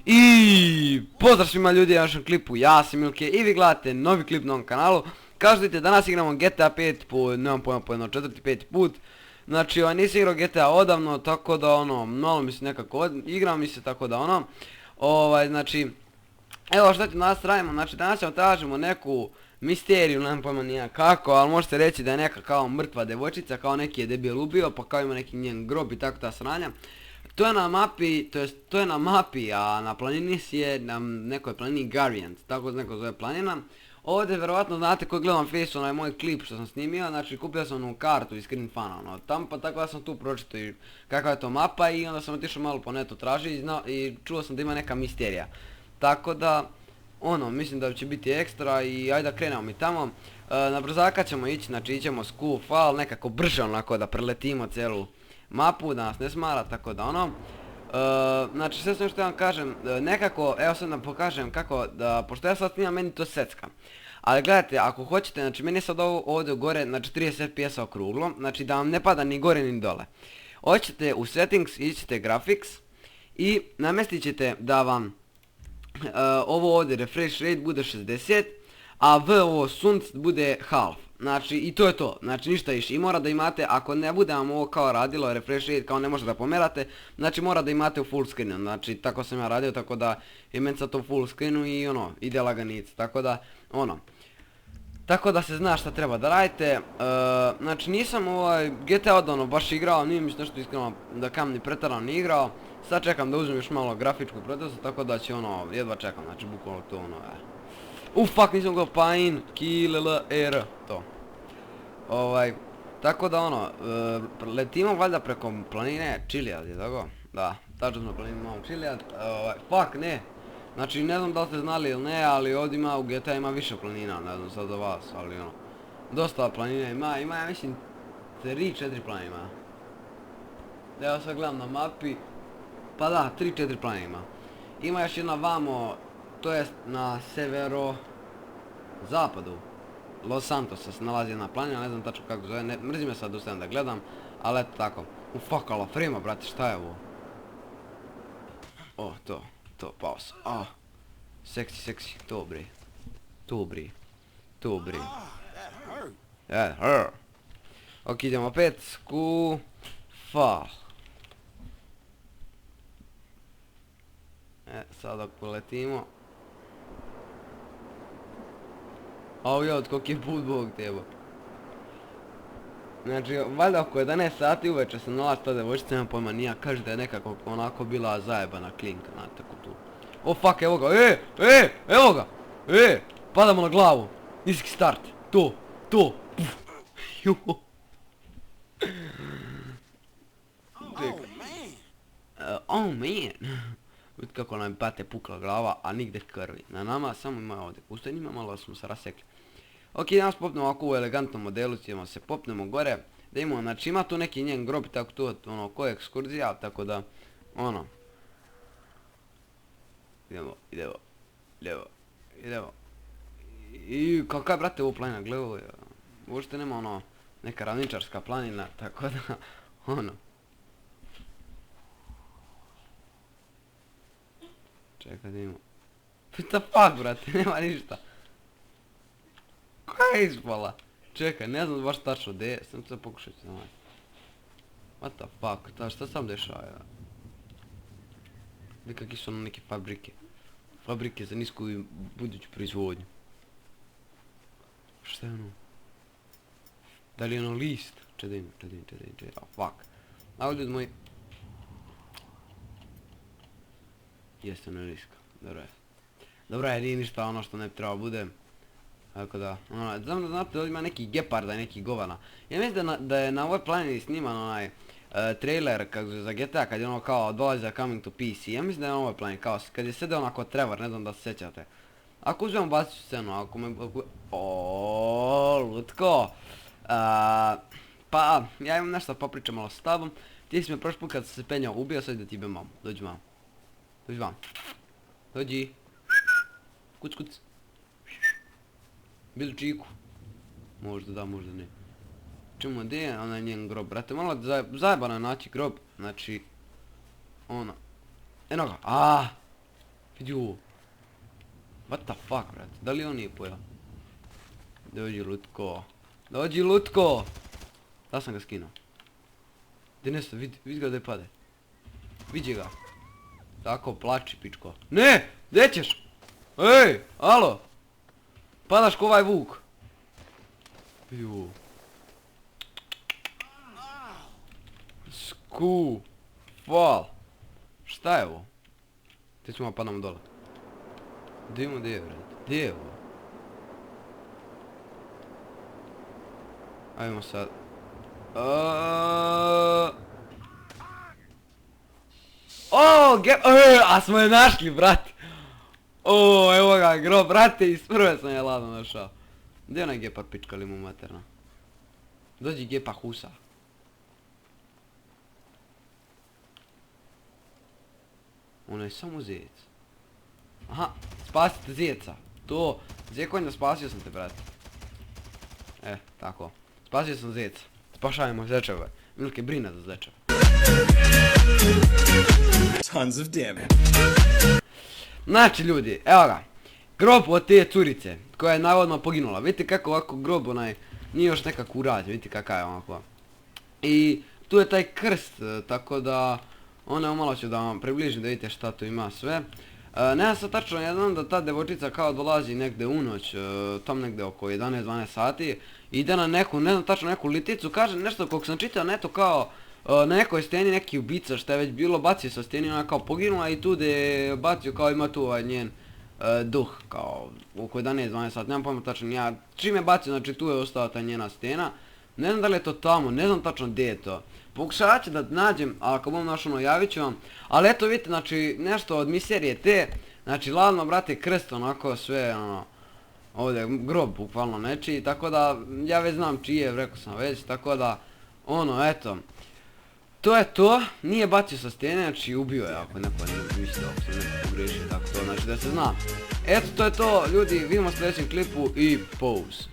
I pozdrav svima ljudi na našem klipu, ja sam Milke i vi gledate novi klip na ovom kanalu. Kao što vidite, danas igramo GTA 5 po, nemam pojma, po jedno četvrti, peti put. Znači, nisam igrao GTA odavno, tako da malo mi se nekako igra mi se, tako da znači, evo što ćemo danas radimo, znači danas ćemo tražimo neku misteriju, nemam pojma nija kako, ali možete reći da je neka kao mrtva devojčica, kao neki je debil ubio, pa kao ima neki njen grob i tako ta sranja. To je na mapi, to je na mapi, a na planini je na nekoj planini Garient, tako se neko zove planina. Ovdje vjerovatno znate koji gledam face onaj moj klip što sam snimio, znači kupio sam onu kartu iz Screen Fana, tam pa tako da sam tu pročito i kakva je to mapa i onda sam otišao malo po netu traži i čuo sam da ima neka misterija. Tako da, mislim da će biti ekstra i ajde da krenemo mi tamo. Na brzaka ćemo ići, znači ićemo skuf, ali nekako brže onako da preletimo cijelu mapu, da nas ne smara, tako da znači sve što vam kažem, nekako, evo sad vam pokažem kako da, pošto ja sad snimam, meni to secka. Ali gledajte, ako hoćete, znači meni je sad ovdje gore na 40 fps okruglo, znači da vam ne pada ni gore ni dole. Hoćete u settings, ićete graphics i namjestit ćete da vam ovo ovdje refresh rate bude 60, a ovo sunc bude half. Znači i to je to, znači ništa više. I mora da imate, ako ne bude vam ovo kao radilo refresh rate, kao ne možete da pomerate, znači mora da imate u full screenu. Znači tako sam ja radio, tako da je meni sad to u full screenu i ide laganica. Tako da se zna šta treba da radite. Znači nisam GTA odavno baš igrao, nije mi se nešto iskreno da kam ni pretarano ni igrao. Sad čekam da uzmem još malo grafičku procesu, tako da će jedva čekam, znači bukvalno to fuck, nisam go pain, KLLR, to. Tako da letimo valjda preko planine Chiliad, je tako? Da, tačno na planini imamo Chiliad, fuck, ne. Znači ne znam da li ste znali ili ne, ali ovdje ima, u GTA ima više planina, ne znam sad za vas, ali dosta planina ima, ja mislim 3-4 planina ima. Evo sad gledam na mapi, pa da, 3-4 planina ima. Ima još jedna vamo, to jest na severo-zapadu Los Santosa se nalazi jedna planina, ne znam tačno kako zove, mrzi me sad ustajem da gledam, ali eto tako. Fuck, ala frima, brate, šta je ovo? To, pausa, seksi, to bre. That hurt. Ok, idemo opet, skufa. Sad dok poletimo. Od koliki je put Bog tebo. Znači, valjda oko 11 sati uveče se nalazi ta devojčica, nemam pojma nija, kaže da je nekako onako bila zajebana klinka, znate, tako tu. Fuck, evo ga, evo ga, padamo na glavu, niski start, to, oh man. Vidite kako nam je bate pukla glava, a nigde krvi. Na nama samo ima ovdje pustinjima, malo smo se rasekli. Ok, danas popnemo ovako u elegantnom modelu, ćemo se popnemo gore. Da imamo, znači ima tu neki njen grob, tako tu, ko je ekskurzija, tako da, idemo. I kakva je, brate, ovo planina, gledaj, uopšte nema neka ravničarska planina, tako da, Čekaj da imamo. What the fuck, brate, nema ništa. Koja je ispala? Čekaj, ne znam baš tačno gdje je, sam se pokušati znati. What the fuck, šta sam dešava? Gdje kakvi su neke fabrike. Fabrike za nisku i buduću proizvodnju. Šta je Da li je list? Čekaj, fuck. A ljudi moji. Jeste na riska, dobro je, nije ništa što ne bi trebalo bude. Tako da, znam da znate da ovdje ima neki geparda i neki govana. Ja mislim da je na ovoj planini sniman trailer za GTA kad je kao dolazi za Coming to PC. Ja mislim da je na ovoj planini, kao kad je sedeo onako Trevor, ne znam da se sjećate. Ako uzmem bacit ću scenu, ako me... lutko. Pa, ja imam nešto popričam malo s tobom. Ti si me prošli put kad sam se penjao ubio, sad da ti imam mamu, dođi vam. Dođi. Kuc. Bil čiku. Možda da, možda ne. Čemu gdje je onaj njen grob, brate, malo zajebano je naći grob, znači, eno ga, Vidi ovo. What the fuck, brat? Da li on nije pojao? Dođi lutko. Dođi lutko! Da sam ga skinuo. Gdje nesto, vidi ga da je pade. Vidi ga. Tako, plači, pičko. Ne! Gdje ćeš? Ej! Alo! Padaš ko ovaj vuk. Ju. Sku. Fall. Šta je ovo? Gdje ćemo padamo dole? Gdje imamo, gdje je, vrat? Gdje je ovo? Ajmo sad. A smo je našli, brat. Evo ga, grob, brate, iz prve sam je ladno našao. Gdje je onaj gepar pička li mu materna? Dođi gepa husa. Ono je samo zec. Aha, spasite zeca. To, zekonja, spasio sam te, brate. Tako. Spasio sam zeca. Spašajmo zečeve. Milke brine za zečeve. Tons of damage. Znači ljudi, evo ga. Grob od te curice, koja je navodno poginula. Vidite kako ovako grob onaj, nije još nekako urađen, vidite kakav je ovako. I tu je taj krst, tako da, ono malo ću da vam približim da vidite šta tu ima sve. Ne znam sad tačno, ja znam da ta devojčica kao dolazi negde u noć, tam negde oko 11-12 sati. Ide na neku, ne znam tačno neku liticu, kaže nešto koliko sam čitao neto kao na nekoj steni neki ubica što je već bilo bacio sa steni, ona kao poginula i tu je bacio kao ima tu ovaj njen duh, kao oko 11-12 sati, nemam pojma tačno ja, čim je bacio, znači tu je ostala ta njena stena. Ne znam da li je to tamo, ne znam tačno gdje je to. Pokušavat ću da nađem, a ako bom našao javit ću vam. Ali eto vidite, znači nešto od miserije te, znači ladno brate krst onako sve ono, ovdje grob bukvalno nečiji, tako da ja već znam čiji je, rekao sam već, tako da ono eto. To je to, nije bacio sa stene, znači ubio je ako neko ne mislio, ako sam neko pogriješio, tako to, znači da se zna. Eto to je to ljudi, vidimo u sljedećem klipu i pause.